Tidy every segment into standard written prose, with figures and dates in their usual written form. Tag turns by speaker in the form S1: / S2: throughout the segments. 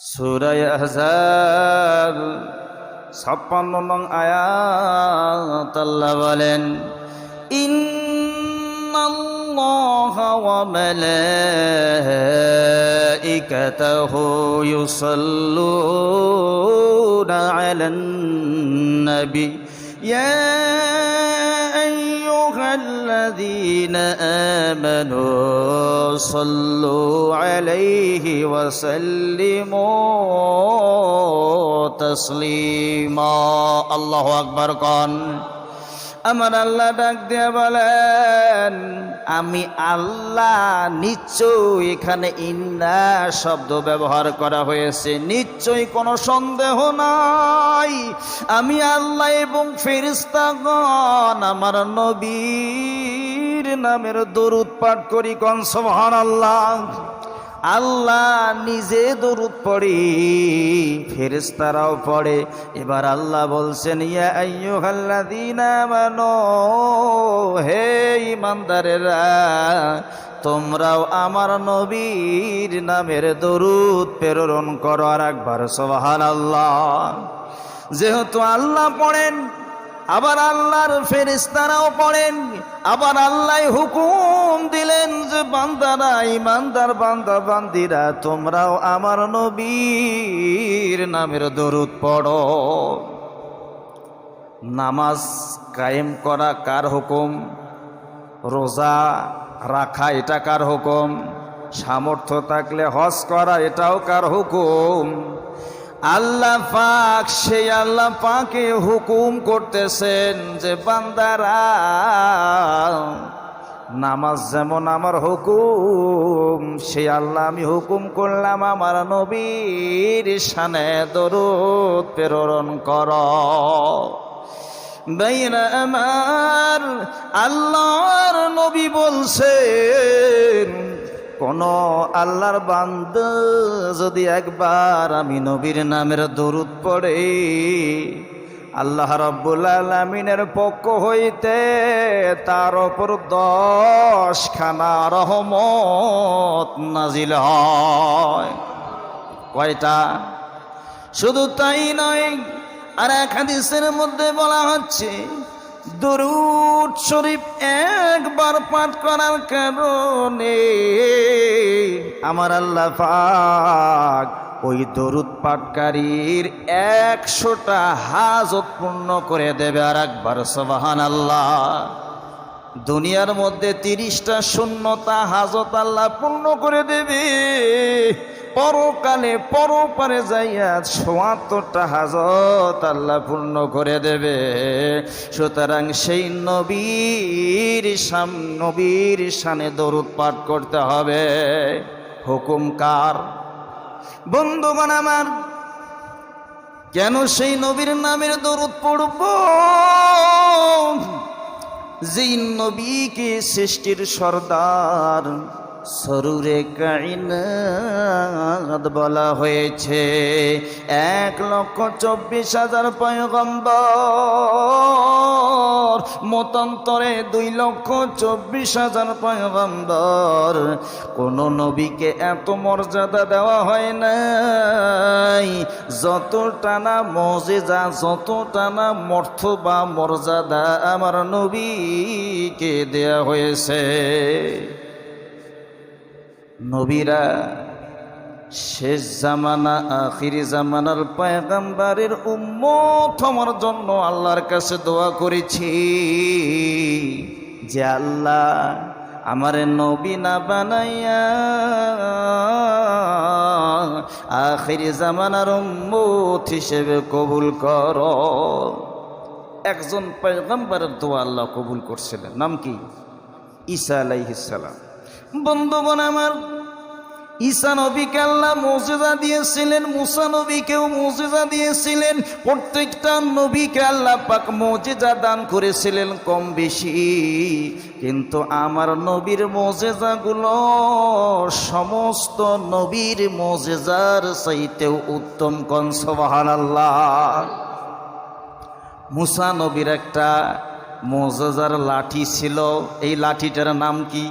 S1: সূরা আহজাব 56 নং আয়াত আল্লাহ বলেন, ইন্নাল্লাহা ওয়া মালাইকাতাহু ইউসাল্লুনা আলান নবী ইয়া আইয়ুহাল্লাযীনা আমানু সাল্লু আলাইহি ওয়া সাল্লিমু তাসলিমা। আল্লাহু আকবার কোন। আমার আল্লাহ ডাক দিয়া বলেন, আমি আল্লাহ নিশ্চয়ই, এখানে ইন্না শব্দ ব্যবহার করা হয়েছে, নিশ্চয়ই কোনো সন্দেহ নাই আমি আল্লাহ এবং ফেরেশতাগণ আমার নবীর নামের দরুদ পাঠ করি। কোন সুবহানাল্লাহ। আল্লাহ নিজে দরুদ পড়ে, ফেরেশতারাও পড়ে। এবার আল্লাহ বলছেন, ইয়া আইয়ুহাল্লাযীনা আমানু, হে ঈমানদারেরা, তোমরাও আমার নবীর নামের দরুদ প্রেরণ করো। আর একবার সুবহানাল্লাহ। যেহেতু আল্লাহ পড়েন, আবার আল্লাহর ফেরেশতারাও পড়েন, আবার আল্লাহ হুকুম দিলেন যে বান্দারা, ঈমানদার বান্দা বান্দিরা, তোমরাও আমার নবীর নামের দরুদ পড়ো। নামাজ কায়েম করা কার হুকুম? রোজা রাখা এটা কার হুকুম? সামর্থ্য থাকলে হজ করা এটাও কার হুকুম? আল্লাহ পাক, সেই আল্লাহ পাকে হুকুম করতেছেন যে বান্দারা, নামাজ যেমন আমার হুকুম, সেই আল্লাহ আমি হুকুম করলাম আমার নবীর শানে দরুদ প্রেরণ কর। বাইরা আমার, আল্লাহর নবী বলছেন, কোন আল্লাহর বান্দা যদি একবার আমি নবীর নামের দরুদ পড়ে, আল্লাহ রাব্বুল আলামিনের পক্ষ হইতে তার উপর 10 খানা রহমত নাজিল হয়। কয়টা? শুধু তাই নয়, আর এক হাদিসের মধ্যে বলা হচ্ছে, দরুদ শরীফ একবার পাঠ করার কারণে আমার আল্লাহ পাক ওই দরুদ পাঠকারীর 100টা হাজত পূর্ণ করে দেবে। আর একবার সুবহানাল্লাহ। দুনিয়ার মধ্যে 30টা শূন্যতা হাজত আল্লাহ পূর্ণ করে দেবে, পরকালে পরপারে যাইয়া ৭৪টা হাজত আল্লাহ পূর্ণ করে দেবে। সুতরাং সেই নবীর শানে দরুদ পাঠ করতে হবে। হুকুম কার? বন্ধুগণ আমার, কেন সেই নবীর নামের দরুদ পড়ব? যেই নবীকে সৃষ্টির সরদার, সরুরে কায়নাত বলা হয়েছে। ১,২৪,০০০ পয়গম্বর, মতান্তরে ২,২৪,০০০ পয়গম্বর। কোন নবীকে এত মর্যাদা দেওয়া হয় নাই, যতটা না মুজিজা, যতটা না মর্তবা মর্যাদা আমার নবীকে দেয়া হয়েছে। নবীরা শেষ জামানা, আখিরি জামানার পয়গম্বরের উম্মত হওয়ার জন্য আল্লাহর কাছে দোয়া করেছি যে আল্লাহ আমারে নবী না বানাইয়া আখিরি জামানার উম্মত হিসেবে কবুল করো। একজন পয়গম্বরের দোয়া আল্লাহ কবুল করছিলেন, নাম কি? ঈসা আলাইহিস সালাম। বন্ধুগণ আমার, ঈসা নবীকে আল্লাহ মুজিজা দিয়েছিলেন, মুসা নবীকেও মুজিজা দিয়েছিলেন। প্রত্যেকটা নবীকে আল্লাহ পাক মুজিজা দান করেছিলেন কম বেশি, কিন্তু আমার নবীর মুজিজাগুলো সমস্ত নবীর মুজিজার চাইতেও উত্তম। কোন সুবহানাল্লাহ। মুসা নবীর একটা মুজিজার লাঠি ছিল, এই লাঠিটার নাম কি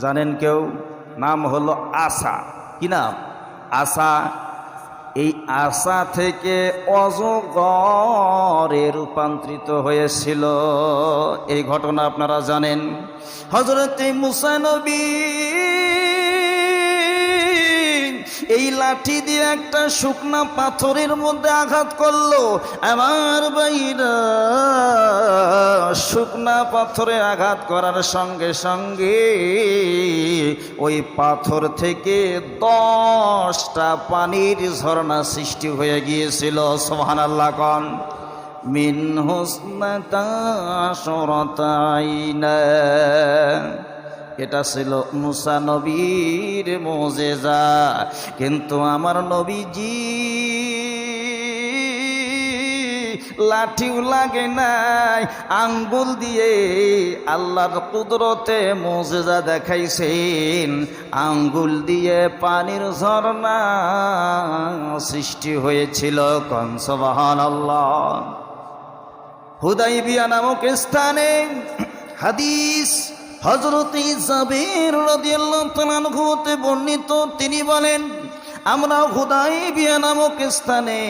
S1: জানেন কেউ? নাম হলো আসা। কি নাম? আসা। এই আসা থেকে অজগরে রূপান্তরিত হয়েছিল। এই ঘটনা আপনারা জানেন। হযরত মুসা নবী এই লাঠি দিয়ে একটা শুকনা পাথরের মধ্যে আঘাত করলো। আমার ভাইরা, শুকনা পাথরে আঘাত করার সঙ্গে সঙ্গে ওই পাথর থেকে 10টা পানির ঝর্ণা সৃষ্টি হয়ে গিয়েছিল। সুবহানাল্লাহ কোন। মিন হুসনাতা আশরাতা আইনা, এটা ছিল মুসা নবীর মুজিজা। কিন্তু আমার নবীজি লাঠিও লাগে নাই, আঙ্গুল দিয়ে আল্লাহর কুদরতে মুজিজা দেখাইছেন। আঙ্গুল দিয়ে পানির ঝর্ণা সৃষ্টি হয়েছিল। কোন সুবহানাল্লাহ। হুদাইবিয়া নামক স্থানে হাদিস হযরত জাবের রাদিয়াল্লাহু তাআলা আনহু হতে বর্ণিত, তিনি বলেন, আমরা হুদাইবিয়া নামক স্থানে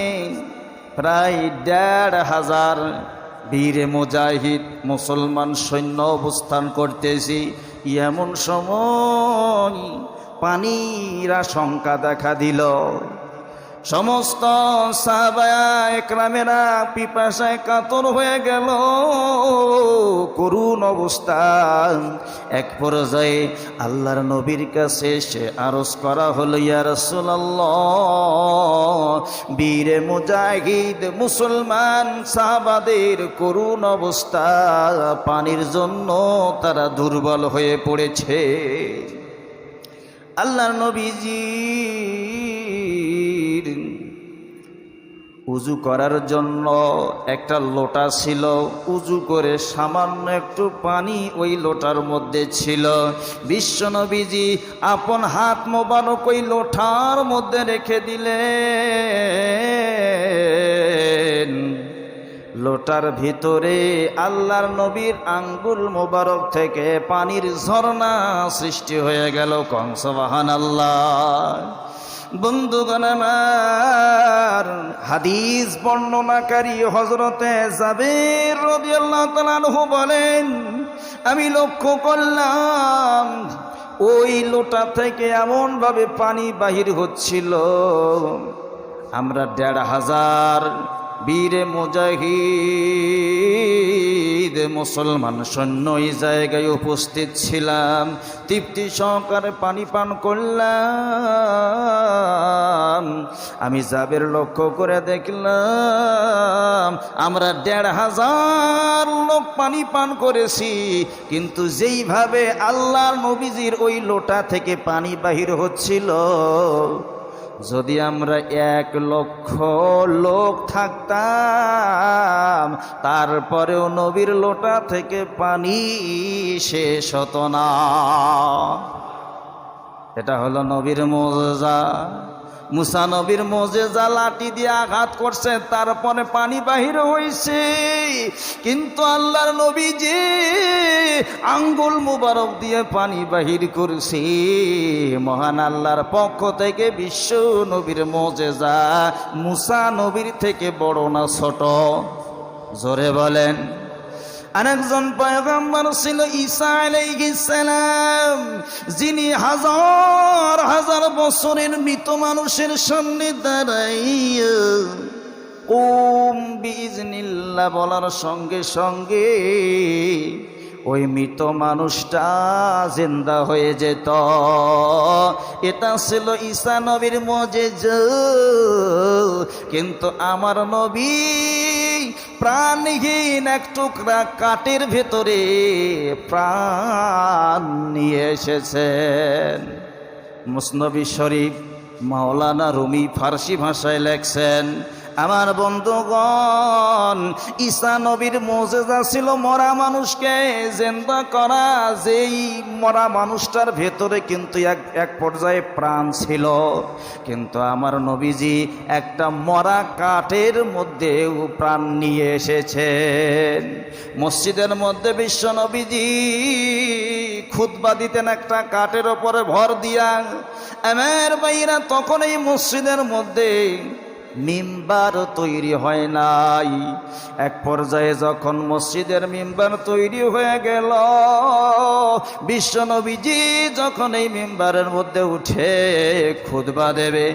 S1: প্রায় ১৫০০ বীর মুজাহিদ মুসলমান সৈন্য অবস্থান করতেছি। এমন সময় পানির আশঙ্কা দেখা দিল। সমস্ত সাহাবায়ে একরামেরা পিপাসায় কাতর হয়ে গেল, করুণ অবস্থা। এক পর্যায়ে আল্লাহর নবীর কাছে এসে আরজ করা হলো, ইয়া রাসূলুল্লাহ, বীরে মুজাহিদ মুসলমান সাহাবাদের করুণ অবস্থা, পানির জন্য তারা দুর্বল হয়ে পড়েছে। আল্লাহর নবীজি উজু করার জন্য একটা লোটা ছিল, উজু করে সামান্য একটু পানি ওই লোটার মধ্যে ছিল। বিশ্বনবীজি আপন হাত মোবারক ওই লোটার মধ্যে রেখে দিলেন। লোটার ভিতরে আল্লাহর নবীর আঙ্গুল মোবারক থেকে পানির ঝর্ণা সৃষ্টি হয়ে গেল। কোন সুবহানাল্লাহ। বন্ধুগণ আমার, হাদিস বর্ণনাকারী হযরতে জাবের রাদিয়াল্লাহু তাআলা আনহু বলেন, আমি লক্ষ্য করলাম ওই লোটা থেকে এমন ভাবে পানি বাহির হচ্ছিল, আমরা ১৫০০ বীরে মুজাহিদ মুসলমান সৈন্য এই জায়গায় উপস্থিত ছিলাম। তৃপ্তি সহকারে পানি পান করলাম। আমি জাবের লক্ষ্য করে দেখলাম আমরা ১৫০০ লোক পানি পান করেছি, কিন্তু যেইভাবে আল্লাহর নবীজির ওই লোটা থেকে পানি বাহির হচ্ছিল, যদি আমরা ১,০০,০০০ লোক থাকতাম তারপরেও নবীর লোটা থেকে পানি শেষ হতো না। এটা হলো নবীর মুজিজা। মুসা নবীর মুজিজা, লাঠি দিয়ে আঘাত করছে, তারপরে পানি বাহির হয়েছে। কিন্তু আল্লাহর নবীজি আঙ্গুল মুবারক দিয়ে পানি বাহির করছে। মহান আল্লাহর পক্ষ থেকে বিশ্ব নবীর মুজিজা মুসা নবীর থেকে বড় না ছোট? জোরে বলেন। আরেকজন পয়গম্বর ছিল ঈসা আলাইহিস সালাম, যিনি হাজার হাজার বছরের মৃত মানুষের সামনে দাঁড়াইয়া কুম বিইজনিল্লাহ বলার সঙ্গে সঙ্গে ওই মৃত মানুষটা জিন্দা হয়ে যেত। এটা ছিল ঈসা নবীর মুজিজা। কিন্তু আমার নবী প্রাণহীন এক টুকরা কাঠের ভেতরে প্রাণ নিয়ে এসেছেন। মুসনবী শরীফ মাওলানা রুমি ফার্সি ভাষায় লেখছেন, আমার বন্ধুগণ, ঈসা নবীর মুজিজা ছিল মরা মানুষকে জিন্দা করা। যেই মরা মানুষটার ভেতরে কিন্তু এক পর্যায়ে প্রাণ ছিল, কিন্তু আমার নবীজি একটা মরা কাঠের মধ্যেও প্রাণ নিয়ে এসেছেন। মসজিদের মধ্যে বিশ্ব নবীজি খুতবা দিতেন একটা কাঠের ওপরে ভর দিয়া। আমার ভাইরা, তখন এই মসজিদের মধ্যে মিম্বার তৈরি হয় নাই। এক পর্যায়ে যখন মসজিদের মিম্বার তৈরি হয়ে গেল, বিশ্বনবীজি যখন এই মিম্বারের মধ্যে উঠে খুতবা দেবে,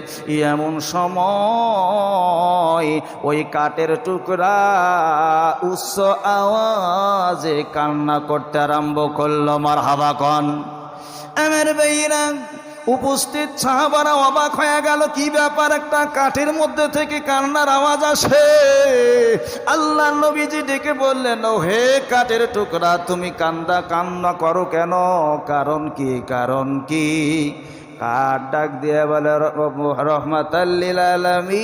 S1: এমন সময় ওই কাঠের টুকরা উচ্চ আওয়াজে কান্না করতে আরম্ভ করলো। মারহাবা কন। আমার ভাইরা, উপস্থিত সাহাবারা অবাক হয়ে গেল, কি ব্যাপার, একটা কাঠের মধ্যে থেকে কান্নার আওয়াজ আসে। আল্লাহর নবীজি ডেকে বললেন, ও হে কাঠের টুকরা, তুমি কান্না করো কেন? কারণ কি? কারণ কি? কাঠ ডাক দিয়ে বলে, রহমাতাল লিল আলামিন,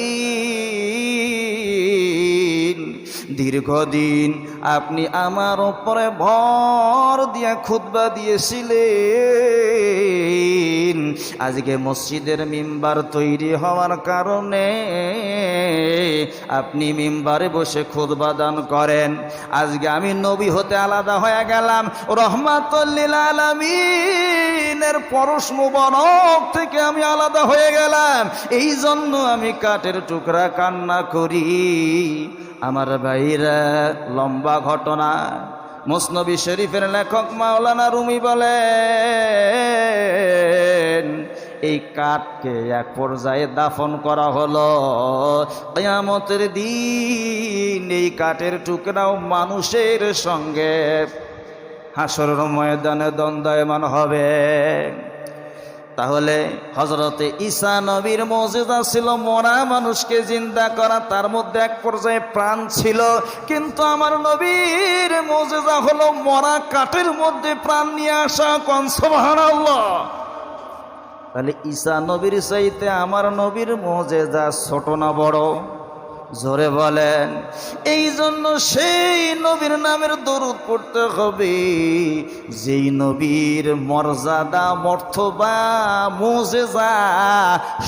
S1: দীর্ঘদিন আপনি আমার উপরে ভর দিয়ে খুতবা দিয়েছিলেন। আজকে মসজিদের মিম্বার তৈরি হওয়ার কারণে আপনি মিম্বারে বসে খুতবা দান করেন। আজকে আমি নবী হতে আলাদা হয়ে গেলাম, রহমাতুল লিল আলামিনের পরশ মুবারক থেকে আমি আলাদা হয়ে গেলাম, এই জন্য আমি কাঠের টুকরা কান্না করি। আমার ভাইরা, লম্বা ঘটনা। মুসনবী শরীফের লেখক মাওলানা রুমি বলেন, এই কাঠকে এক পর্যায়ে দাফন করা হলো। কিয়ামতের দিন এই কাঠের টুকরাও মানুষের সঙ্গে হাসরের ময়দানে দ্বন্দ্বায়মান হবে। তাহলে হযরতে ঈসা নবীর মুজিজা ছিল মরা মানুষকে জিন্দা করা, তার মধ্যে এক পর্যায়ে প্রাণ ছিল। কিন্তু আমার নবীর মুজিজা হলো মরা কাঠের মধ্যে প্রাণ নিয়ে আসা। কোন সুবহানাল্লাহ। তাহলে ঈসা নবীর চাইতে আমার নবীর মুজিজা ছোট না বড়? জোরে বলেন। এই জন্য সেই নবীর নামের দরুদ পড়তে হবে, যেই নবীর মর্যাদা, মর্তবা, মুজিজা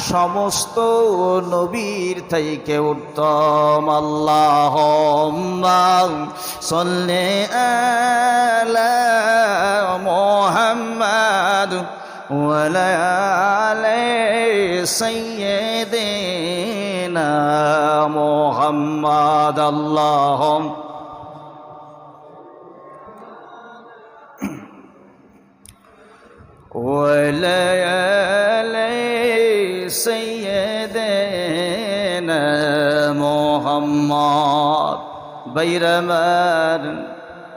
S1: সমস্ত নবীর থেকে উত্তম। আল্লাহুম্মা সাল্লি আলা মুহাম্মাদ ওয়া আলা আলি সাইয়্যিদিনা মুহাম্মাদ। আল্লাহুম্মা ওয়া আলা আলি সাইয়্যিদিনা মুহাম্মাদ। বাইরামার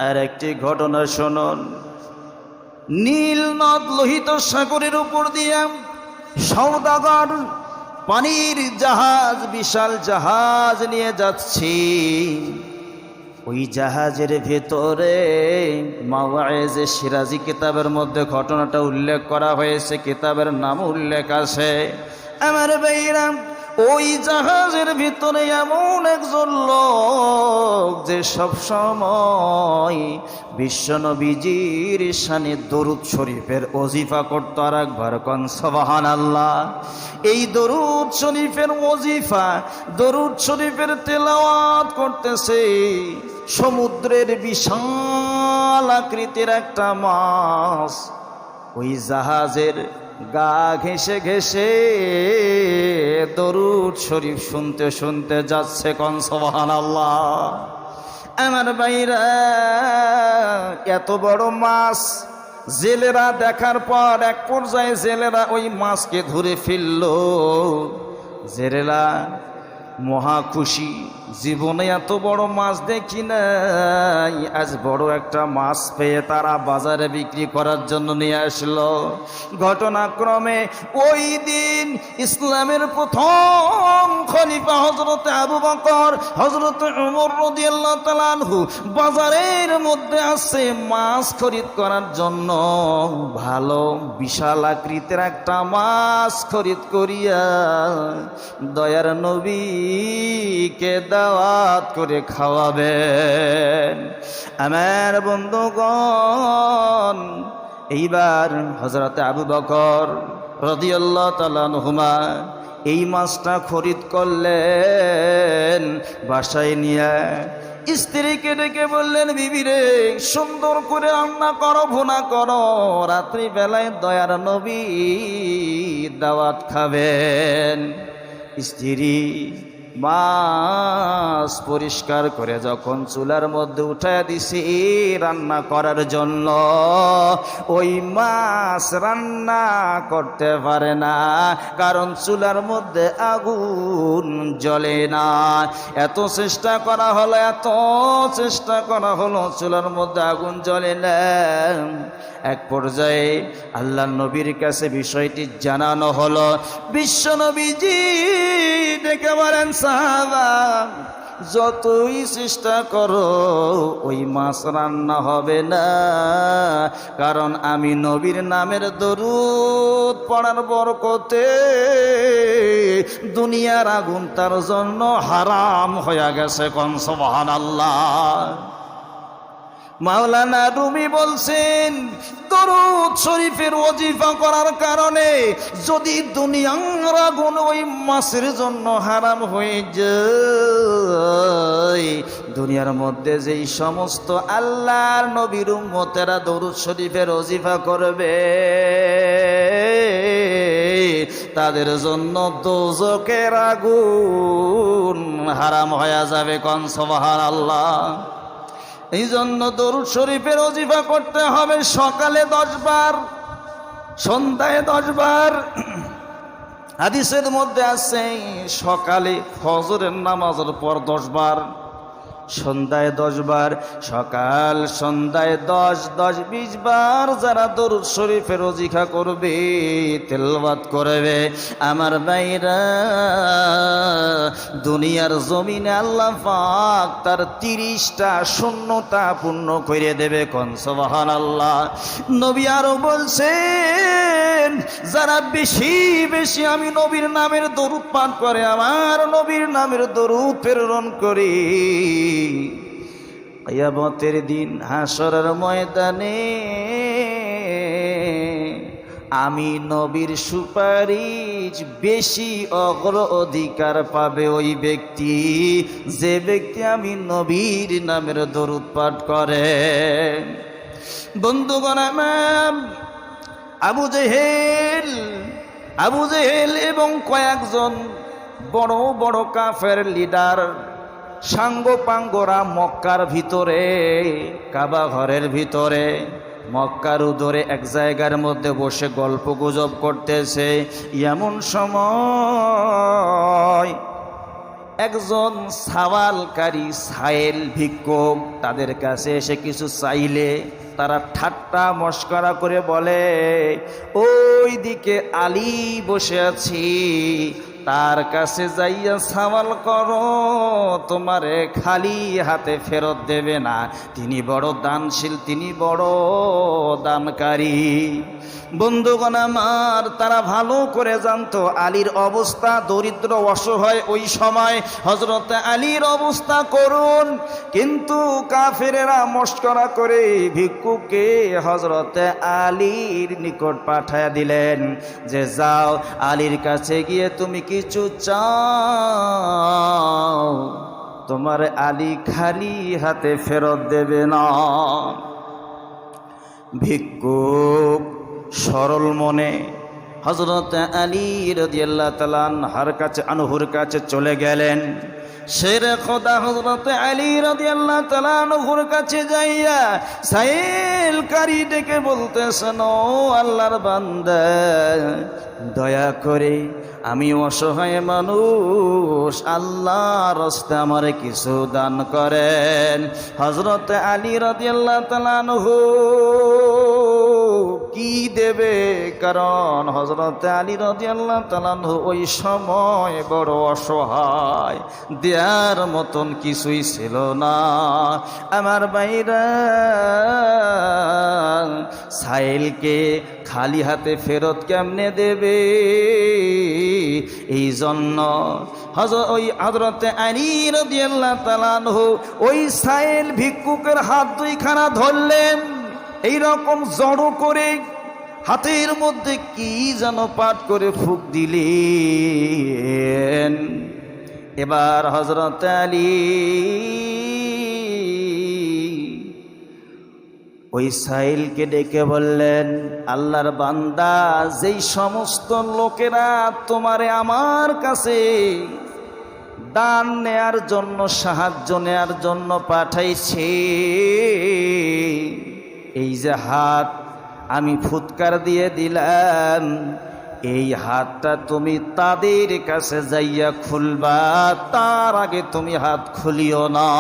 S1: আরেকটি ঘটনা শুনুন। নীল নদ লোহিত সাগরের উপর দিয়ে সওদাগর পানির জাহাজ, বিশাল জাহাজ নিয়ে যাচ্ছি। ওই জাহাজের ভেতরে মাওয়াইজে সিরাজি কিতাবের মধ্যে ঘটনাটা উল্লেখ করা হয়েছে, কিতাবের নাম উল্লেখ আছে। আমার ভাইরা, ওই জাহাজের ভিতরে এমন একজন লোক যে সব সময় বিশ্বনবীজির শানে দরুদ শরীফের ওজিফা করত। আর একবার কোন সুবহানাল্লাহ। এই দরুদ শরীফের ওজিফা, দরুদ শরীফের তেলাওয়াত করতেছে। সমুদ্রের বিশাল আকৃতির একটা মাছ ওই জাহাজের গা ঘেঁষে ঘেঁষে দরুদ শরীফ শুনতে শুনতে যাচ্ছে। কোন সুবহানাল্লাহ। আমার ভাইরা, এত বড় মাছ জেলেরা দেখার পর এক পর্যায়ে জেলেরা ওই মাছকে ধরে ফেলল। জেলেরা মহা খুশি, জীবনে এত বড় মাছ দেখি নাই, আজ বড় একটা মাছ পেয়ে তারা বাজারে বিক্রি করার জন্য নিয়ে আসলো। ঘটনাক্রমে ওই দিন ইসলামের প্রথম খলিফা হযরতে আবু বকর, হযরতে ওমর রাদিয়াল্লাহু তাআলা আনহু বাজারের মধ্যে আসছে মাছ খরিদ করার জন্য। ভালো বিশাল আকৃতির একটা মাছ খরিদ করিয়া দয়ার নবীকে দাওয়াত করে খাওয়াবেন। আমার বন্ধুগণ, এইবার হযরতে আবু বকর রাদিয়াল্লাহু তাআলা আনহুমা এই মাছটা খরিদ করলেন, বাসায় নিয়ে স্ত্রীকে ডেকে বললেন, বিবি রে, সুন্দর করে রান্না করো, ভুনা করো, রাত্রি বেলায় দয়ার নবী দাওয়াত খাবেন। স্ত্রী মাছ পরিষ্কার করে যখন চুলার মধ্যে উঠায় দিছি রান্না করার জন্য, ওই মাছ রান্না করতে পারে না, কারণ চুলার মধ্যে আগুন জ্বলে না। এত চেষ্টা করা হলো, চুলার মধ্যে আগুন জ্বলে না। এক পর্যায়ে আল্লাহর নবীর কাছে বিষয়টি জানানো হলো। বিশ্ব নবীজি ডেকে বলেন, সাহাবা, যতই চেষ্টা করো ওই মাছ রান্না হবে না, কারণ আমি নবীর নামের দরুদ পড়ার বরকতে দুনিয়ার আগুন তার জন্য হারাম হয়ে গেছে। কোন সুবহানাল্লাহ। মাওলানা রুমি বলছেন, দরুদ শরীফের ওজিফা করার কারণে যদি দুনিয়ার আগুন ওই মাছের জন্য হারাম হয়ে যায়, দুনিয়ার মধ্যে যেই সমস্ত আল্লাহর নবীর উম্মতেরা দরুদ শরীফের ওজিফা করবে, তাদের জন্য দোজখের আগুন হারাম হয়ে যাবে। কোন সুবহানাল্লাহ। এই জন্য দরুদ শরীফের ওজিফা করতে হবে সকালে 10 বার, সন্ধ্যায় 10 বার। হাদিসের মধ্যে আছে সকালে ফজরের নামাজের পর 10 বার, সন্ধ্যায় 10 বার, সকাল সন্ধ্যায় 10, 20 বার যারা দরুদ শরীফের ওজিফা করবে, তেলাওয়াত করবে, আমার ভাইরা, দুনিয়ার জমিনে আল্লাহ পাক তার 30টা শূন্যতা পূর্ণ করে দেবে। কোন সুবহানাল্লাহ। নবী আরো বলছেন, যারা বেশি বেশি আমি নবীর নামের দরুদ পাঠ করে, আমার নবীর নামের দরুদ প্রেরণ করি, কিয়ামতের দিন হাসরের ময়দানে আমি নবীর সুপারিশ বেশি অগ্রাধিকার পাবে ওই ব্যক্তি, যে ব্যক্তি আমি নবীর নামের দরুদ পাঠ করে। বন্ধুগণ আমার, আবু জেহেল এবং কয়েকজন বড় বড় কাফের লিডার সাঙ্গপাঙ্গরা মক্কার ভিতরে, কাবা ঘরের ভিতরে, মক্কার উদরে এক জায়গার মধ্যে বসে গল্প গুজব করতেছে। এমন সময় একজন সওয়ালকারী সাইল ভিক্ষুক তাদের কাছে এসে কিছু চাইলে তারা ঠাট্টা মস্করা করে বলে, ওই দিকে আলী বসে আছি, তার কাছে যাইয়া সওয়াল করো, তোমারে খালি হাতে ফেরত দেবে না, তিনি বড় দানশীল, তিনি বড় দানকারী। বন্ধুগণ আমার, তারা ভালো করে জানতো আলীর অবস্থা দরিদ্র অসহায়, ওই সময় হযরত আলীর অবস্থা করুণ, কিন্তু কাফেরেরা মস্করা করে ভিক্ষুককে হযরত আলীর নিকট পাঠায়া দিলেন যে যাও আলীর কাছে গিয়ে তুমি কিছু চাও, তোমার আলী খালি হাতে ফেরত দেবে না। ভিক্ষুক সরল মনে হযরত আলী রাদিয়াল্লাহু তাআলা আনহুর কাছে চলে গেলেন। শেরে খোদা হযরত আলী রাদিয়াল্লাহু তাআলা আনহুর কাছে যাইয়া সাইলকারী ডেকে বলতেছেন, ও আল্লাহর বান্দা, দয়া করে আমি অসহায় মানুষ, আল্লাহর রাস্তায় আমারে কিছু দান করেন। হযরত আলী রাদিয়াল্লাহু তাআলা আনহু কি দেবে, কারণ হযরত আলী রাদিয়াল্লাহু তাআলা আনহু ওই সময় বড় অসহায়, দেয়ার মতন কিছুই ছিল না। আমার ভাইরা, সাইলকে খালি হাতে ফেরত কেমনে দেবে? এই জন্য হযরত আলী রাদিয়াল্লাহু তাআলা আনহু ওই সাইল ভিক্ষুকের হাত দুইখানা ধরলেন, এইরকম জড়ো করে হাতের মধ্যে কি যেন পাঠ করে ফুঁক দিলেন। এবার হযরত আলী ওই সাইলকে ডেকে বললেন, আল্লাহর বান্দা, যেই সমস্ত লোকেরা তোমারে আমার কাছে দান নেয়ার জন্য, সাহায্য নেয়ার জন্য পাঠাইছে, এই যে হাত আমি ফুৎকার দিয়ে দিলাম, এই হাতটা তুমি তাদের কাছে যাইয়া খুলবা, তার আগে তুমি হাত খুলিও না।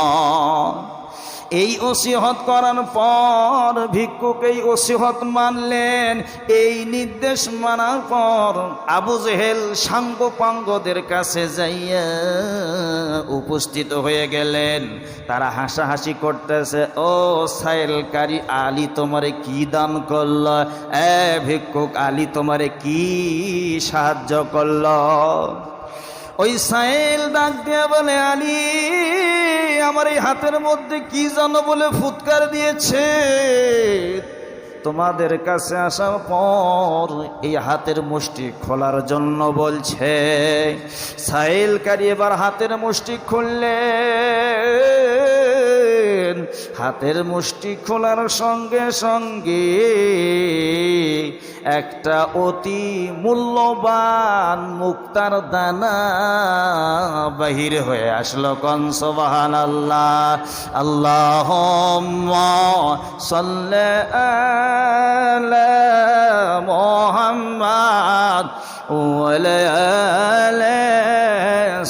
S1: এই ওসিহত করার পর ভিক্ষুক এই ওসিহত মানলেন। এই নির্দেশ মানার পর আবু জেহেল সাঙ্গপাঙ্গদের কাছে যাইয়া উপস্থিত হয়ে গেলেন। তারা হাসাহাসি করতেছে, ও সাইলকারী আলী তোমারে কি দান করল, ভিক্ষুক আলী তোমারে কি সাহায্য করল। ওই সাইল ডাক দিয়ে বলে, আলী আমার এই হাতের মধ্যে কি জানো বলে ফুৎকার দিয়েছে, তোমাদের কাছে আসার পর এই হাতের মুষ্টি খোলার জন্য বলছে। সাইলকারী এবার হাতের মুষ্টি খুললেন। হাতের মুষ্টি খোলার সঙ্গে সঙ্গে একটা অতি মূল্যবান মুক্তার দানা বাহির হয়ে আসলো। কোন সুবহানাল্লাহ। আল্লাহুম্মা সাল্লি আলা মুহাম্মাদ ওয়া আলা আলি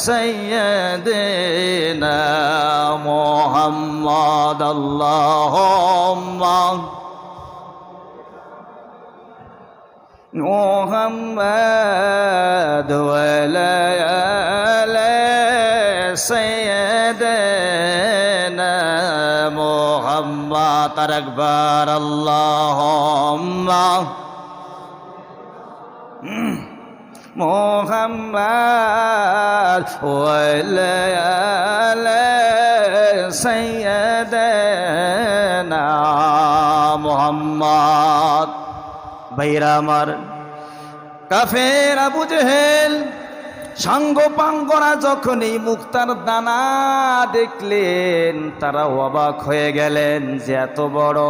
S1: সাইয়্যিদিনা মুহাম্মাদ। আল্লাহুম্মা মুহাম্মাদ ওয়া আলা আলি সাইয়্যিদিনা মুহাম্মাদ। আর একবার আল্লাহুম্মা মুহাম্মাদ ওয়া আলা আলি সাইয়্যিদিনা মুহাম্মাদ। ভাইরা আমার, কাফের আবু জেহেল সাঙ্গপাঙ্গরা যখন এই মুক্তার দানা দেখলেন, তারা অবাক হয়ে গেলেন যে এত বড়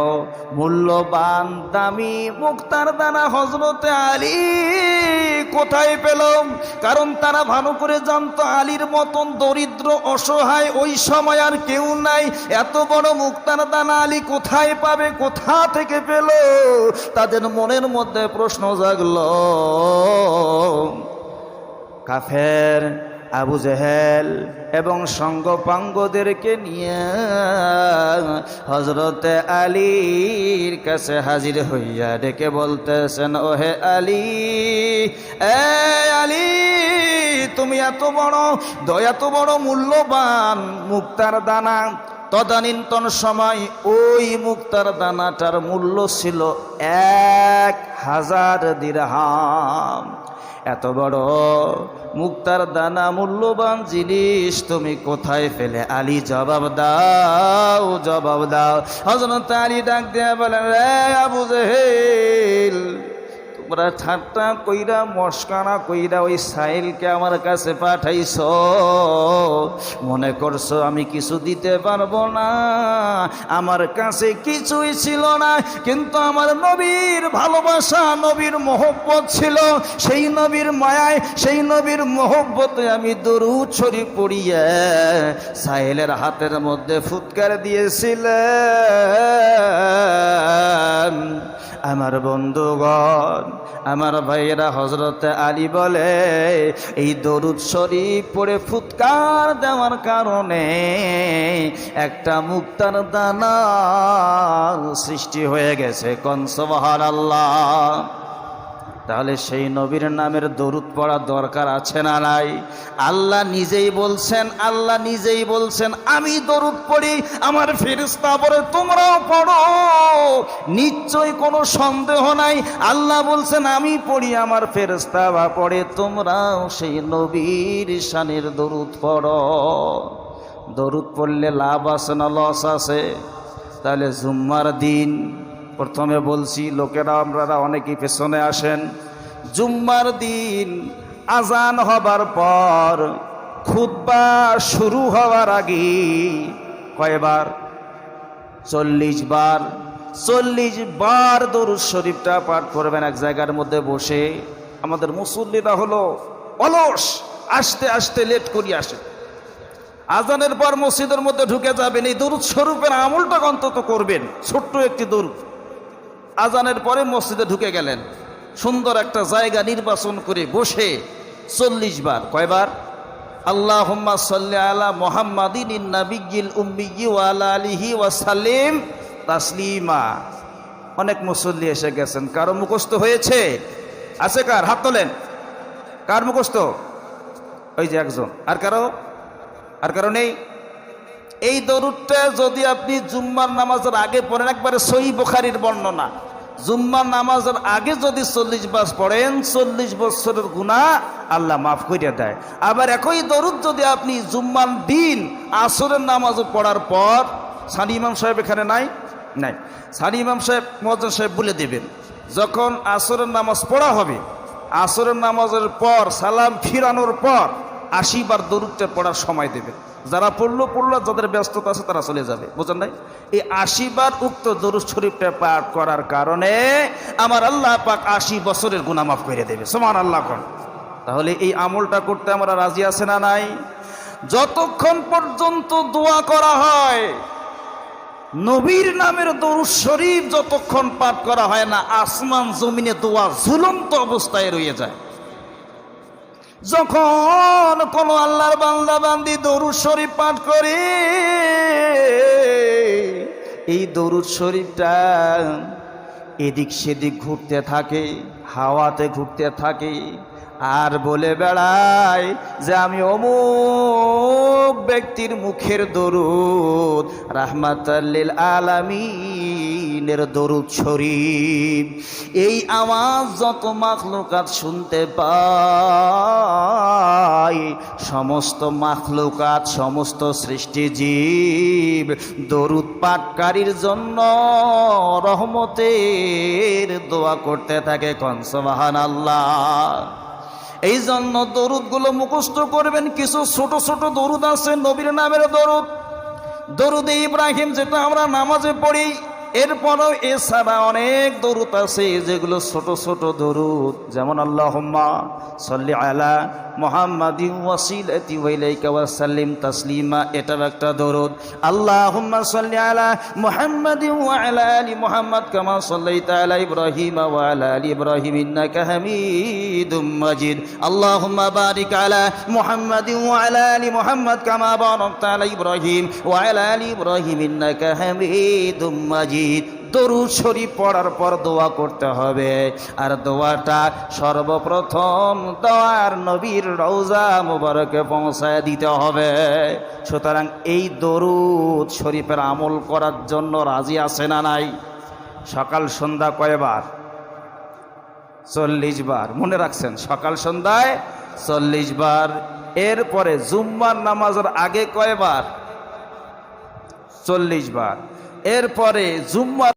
S1: মূল্যবান দামি মুক্তার দানা হযরতে আলী কোথায় পেল। কারণ তারা ভালো করে জানতো আলীর মতন দরিদ্র অসহায় ওই সময় আর কেউ নাই। এত বড় মুক্তার দানা আলী কোথায় পাবে, কোথা থেকে পেল? তাদের মনের মধ্যে প্রশ্ন জাগলো। কাফের আবু জেহেল এবং সঙ্গপাঙ্গদেরকে নিয়ে হযরতে আলীর কাছে হাজির হইয়া ডেকে বলতেছেন, ওহে আলী, এ আলী, তুমি এত বড় মূল্যবান মুক্তার দানা, তদানীন্তন সময় ওই মুক্তার দানাটার মূল্য ছিল 1000 দিরহাম। এত বড় মুক্তার দানা মূল্যবান জিনিস তুমি কোথায় পেলে? আলী জবাব দাও, জবাব দাও। হযরত আলী ডাক দিয়ে বলেন, রে আবু জেহেল, তোমরা ঠাট্টা কইরা মস্কারা কইরা ওই সাইলকে আমার কাছে পাঠাইছ, মনে করছো আমি কিছু দিতে পারবো না। আমার কাছে কিছুই ছিল না, কিন্তু আমার নবীর ভালোবাসা, নবীর মহব্বত ছিল। সেই নবীর মায়ায়, সেই নবীর মহব্বতে আমি দরুদ শরীফ পড়িয়ে সাইলের হাতের মধ্যে ফুৎকার দিয়েছিলাম। আমার বন্ধুগণ, আমার ভাইয়েরা, হযরতে আলী বলে এই দরুদ শরীফ পড়ে ফুৎকার দেওয়ার কারণে একটা মুক্তার দানা সৃষ্টি হয়ে গেছে। কোন সুবহানাল্লাহ। তাহলে সেই নবীর নামের দরুদ পড়া দরকার আছে না নাই? আল্লাহ নিজেই বলছেন আমি দরুদ পড়ি, আমার ফেরেশতা পড়ে, তোমরাও পড়ো, নিশ্চয় কোনো সন্দেহ নাই। আল্লাহ বলছেন আমি পড়ি, আমার ফেরেশতা পড়ে, তোমরাও সেই নবীর শানের দরুদ পড়ো। দরুদ পড়লে লাভ আছে না লস আছে? তাহলে জুম্মার দিন, প্রথমে বলছি, লোকেরা আপনারা অনেকেই পেছনে আসেন, জুম্মার দিন আজান হবার পর খুতবা শুরু হওয়ার আগে কয়বার? 40 বার 40 বার দরুদ শরীফটা পাঠ করবেন এক জায়গার মধ্যে বসে। আমাদের মুসল্লিরা হলো অলস, আস্তে আস্তে লেট করি আসে। আজানের পর মসজিদের মধ্যে ঢুকে যাবেন, এই দরুদ শরীফের আমলটা অন্তত করবেন। ছোট্ট একটি দরুদ, আজানের পরে মসজিদে ঢুকে গেলেন, সুন্দর একটা জায়গা নির্বাচন করে বসে 40 বার। কয়বার? আল্লাহুম্মা সাল্লি আলা মুহাম্মাদিন নাবিয়্যিল উম্মিয়্যি ওয়া আলা আলিহি ওয়া সাল্লিম তাসলিমা। অনেক মুসল্লি এসে গেছেন, কারো মুখস্থ হয়েছে? আছে কার? হাত তোলেন। কার মুখস্থ? ওই যে একজন। আর কারো নেই? এই দরুদটা যদি আপনি জুম্মার নামাজের আগে পড়েন, একবারে সহিহ বুখারীর বর্ণনা, জুম্মার নামাজের আগে যদি 40 বার পড়েন 40 বছরের গুনাহ আল্লাহ মাফ করে দেয়। আবার একই দরুদ যদি আপনি জুম্মার দিন আসরের নামাজ পড়ার পর, সানি ইমাম সাহেব এখানে নাই, সানি ইমাম সাহেব মুয়াজ্জিন সাহেব বলে দেবেন, যখন আসরের নামাজ পড়া হবে, আসরের নামাজের পর সালাম ফিরানোর পর 80 বার দরুদটা পড়ার সময় দেবেন। যারা পড়লো, যাদের ব্যস্ততা আছে তারা চলে যাবে। বুঝেন নাই? এই 80 বার উক্ত দরুদ শরীফটা পাঠ করার কারণে আমার আল্লাহ পাক 80 বছরের গুনাহ মাফ করে দেবে। সুবহানাল্লাহ কোন। তাহলে এই আমলটা করতে আমরা রাজি আছে না নাই? যতক্ষণ পর্যন্ত দোয়া করা হয়, নবীর নামের দরুদ শরীফ যতক্ষণ পাঠ করা হয় না, আসমান জমিনে দোয়া ঝুলন্ত অবস্থায় রয়ে যায়। যখন কোন আল্লাহর বান্দা বান্দি দরুদ শরীফ পাঠ করে, এই দরুদ শরীফটা এদিক সেদিক ঘুরতে থাকে, হাওয়াতে ঘুরতে থাকে, আর বলে বেড়ায় যে আমি অমুক ব্যক্তির মুখের দরুদ, রাহমাতাল লিল আলামিনের দরুদ শরীফ। এই আওয়াজ যত মাখলুকাত শুনতে পায়, সমস্ত মাখলুকাত, সমস্ত সৃষ্টিজীব দরুদ পাঠকারীর জন্য রহমতের দোয়া করতে থাকে। কোন সুবহানাল্লাহ। এই জন্য দরুদগুলো মুখস্থ করবেন। কিছু ছোট ছোট দরুদ আছে নবীর নামের দরুদ, দরুদে ইব্রাহিম যেটা আমরা নামাজে পড়ি। এরপরও এছাড়া অনেক দরুদ আছে যেগুলো ছোট ছোট দরুদ, যেমন আল্লাহুম্মা সাল্লি আলা মুহাম্মাদিন ওয়াসিলাতি ওয়া ইলাইকা ওয়া সাল্লিম তাসলিমা, এটা একটা দরুদ। আল্লাহুম্মা সাল্লি আলা মুহাম্মাদিন ওয়া আলা আলি মুহাম্মাদ কামা সাল্লাইতা আলা ইব্রাহিম ওয়া আলা আলি ইব্রাহিম ইন্নাকা হামিদুম মাজিদ। আল্লাহুম্মা বারিক আলা মুহাম্মাদিন ওয়া আলা আলি মুহাম্মাদ কামা বারাকতা আলা ইব্রাহিম ওয়া আলা আলি ইব্রাহিম ইন্নাকা হামিদুম মাজিদ। দরুদ শরীফ পড়ার পর দোয়া করতে হবে, আর দোয়াটা সর্বপ্রথম দোয়ার নবীর রওজা মুবারকে পৌঁছায় দিতে হবে। সুতরাং এই দরুদ শরীফের আমল করার জন্য রাজি আছে না নাই? সকাল সন্ধ্যা কয়বার? 40 বার। মনে রাখছেন, সকাল সন্ধ্যায় 40 বার। এরপরে জুম্মার নামাজের আগে কয়বার? 40 বার। এরপরে জুম্মার